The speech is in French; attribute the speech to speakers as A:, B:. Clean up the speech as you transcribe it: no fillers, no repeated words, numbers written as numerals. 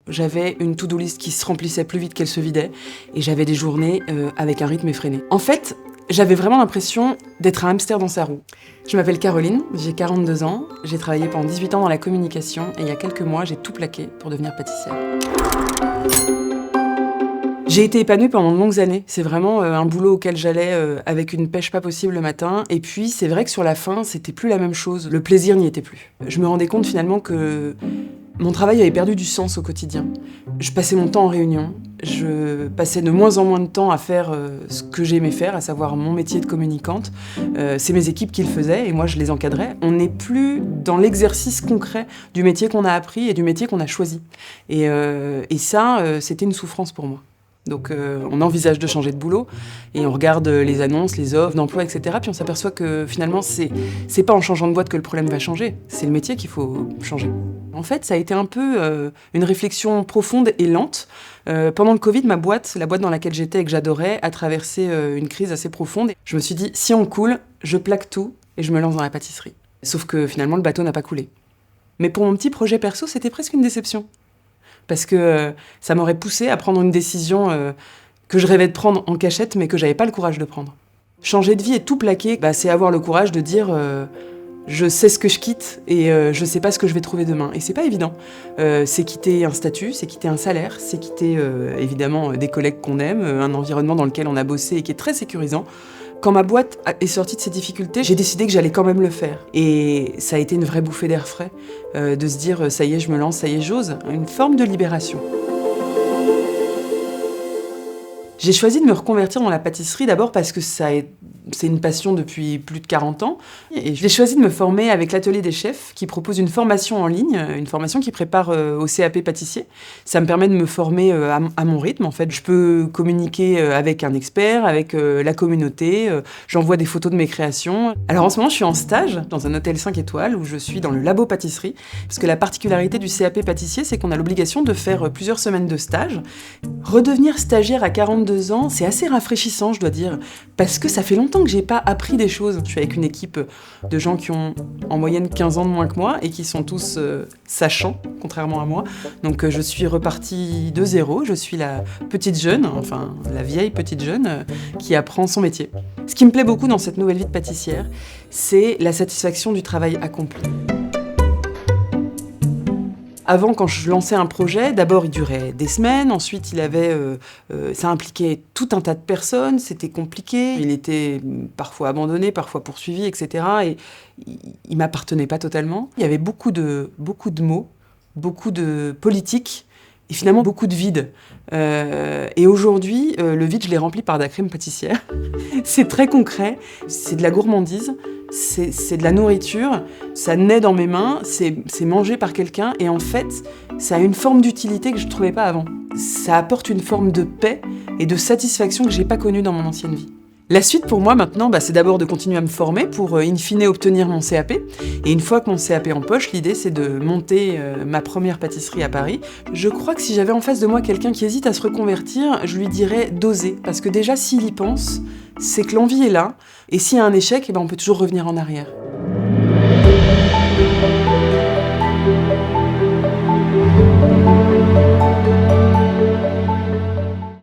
A: J'avais une to-do list qui se remplissait plus vite qu'elle se vidait, et j'avais des journées avec un rythme effréné. En fait, j'avais vraiment l'impression d'être un hamster dans sa roue. Je m'appelle Caroline, j'ai 42 ans, j'ai travaillé pendant 18 ans dans la communication, et il y a quelques mois, j'ai tout plaqué pour devenir pâtissière. J'ai été épanouie pendant de longues années. C'est vraiment un boulot auquel j'allais avec une pêche pas possible le matin. Et puis, c'est vrai que sur la fin, c'était plus la même chose. Le plaisir n'y était plus. Je me rendais compte finalement que mon travail avait perdu du sens au quotidien. Je passais mon temps en réunion. Je passais de moins en moins de temps à faire ce que j'aimais faire, à savoir mon métier de communicante. C'est mes équipes qui le faisaient et moi je les encadrais. On n'est plus dans l'exercice concret du métier qu'on a appris et du métier qu'on a choisi. Et ça, c'était une souffrance pour moi. Donc on envisage de changer de boulot et on regarde les annonces, les offres d'emploi, etc. Puis on s'aperçoit que finalement, c'est pas en changeant de boîte que le problème va changer. C'est le métier qu'il faut changer. En fait, ça a été un peu une réflexion profonde et lente. Pendant le Covid, la boîte dans laquelle j'étais et que j'adorais, a traversé une crise assez profonde. Je me suis dit, si on coule, je plaque tout et je me lance dans la pâtisserie. Sauf que finalement, le bateau n'a pas coulé. Mais pour mon petit projet perso, c'était presque une déception. Parce que ça m'aurait poussé à prendre une décision que je rêvais de prendre en cachette, mais que j'avais pas le courage de prendre. Changer de vie et tout plaquer, c'est avoir le courage de dire je sais ce que je quitte et je sais pas ce que je vais trouver demain. Et c'est pas évident. C'est quitter un statut, c'est quitter un salaire, c'est quitter évidemment des collègues qu'on aime, un environnement dans lequel on a bossé et qui est très sécurisant. Quand ma boîte est sortie de ses difficultés, j'ai décidé que j'allais quand même le faire. Et ça a été une vraie bouffée d'air frais, de se dire ça y est, je me lance, ça y est, j'ose. Une forme de libération. J'ai choisi de me reconvertir dans la pâtisserie d'abord parce que c'est une passion depuis plus de 40 ans. Et j'ai choisi de me former avec l'Atelier des Chefs qui propose une formation en ligne, une formation qui prépare au CAP pâtissier. Ça me permet de me former à mon rythme. En fait, je peux communiquer avec un expert, avec la communauté. J'envoie des photos de mes créations. Alors en ce moment, je suis en stage dans un hôtel 5 étoiles où je suis dans le labo pâtisserie. Parce que la particularité du CAP pâtissier, c'est qu'on a l'obligation de faire plusieurs semaines de stage. Redevenir stagiaire à 42 ans, c'est assez rafraîchissant, je dois dire, parce que ça fait longtemps que j'ai pas appris des choses. Je suis avec une équipe de gens qui ont en moyenne 15 ans de moins que moi et qui sont tous sachants, contrairement à moi. Donc je suis repartie de zéro, je suis la petite jeune, enfin la vieille petite jeune qui apprend son métier. Ce qui me plaît beaucoup dans cette nouvelle vie de pâtissière, c'est la satisfaction du travail accompli. Avant, quand je lançais un projet, d'abord il durait des semaines, ensuite ça impliquait tout un tas de personnes, c'était compliqué, il était parfois abandonné, parfois poursuivi, etc. Et il m'appartenait pas totalement. Il y avait beaucoup de mots, beaucoup de politique, et finalement beaucoup de vide. Et aujourd'hui, le vide, je l'ai rempli par de la crème pâtissière. C'est très concret, c'est de la gourmandise. C'est de la nourriture, ça naît dans mes mains, c'est mangé par quelqu'un et en fait, ça a une forme d'utilité que je ne trouvais pas avant. Ça apporte une forme de paix et de satisfaction que je n'ai pas connue dans mon ancienne vie. La suite pour moi maintenant, c'est d'abord de continuer à me former pour in fine obtenir mon CAP. Et une fois que mon CAP en poche, l'idée c'est de monter ma première pâtisserie à Paris. Je crois que si j'avais en face de moi quelqu'un qui hésite à se reconvertir, je lui dirais d'oser. Parce que déjà s'il y pense, c'est que l'envie est là. Et s'il y a un échec, on peut toujours revenir en arrière.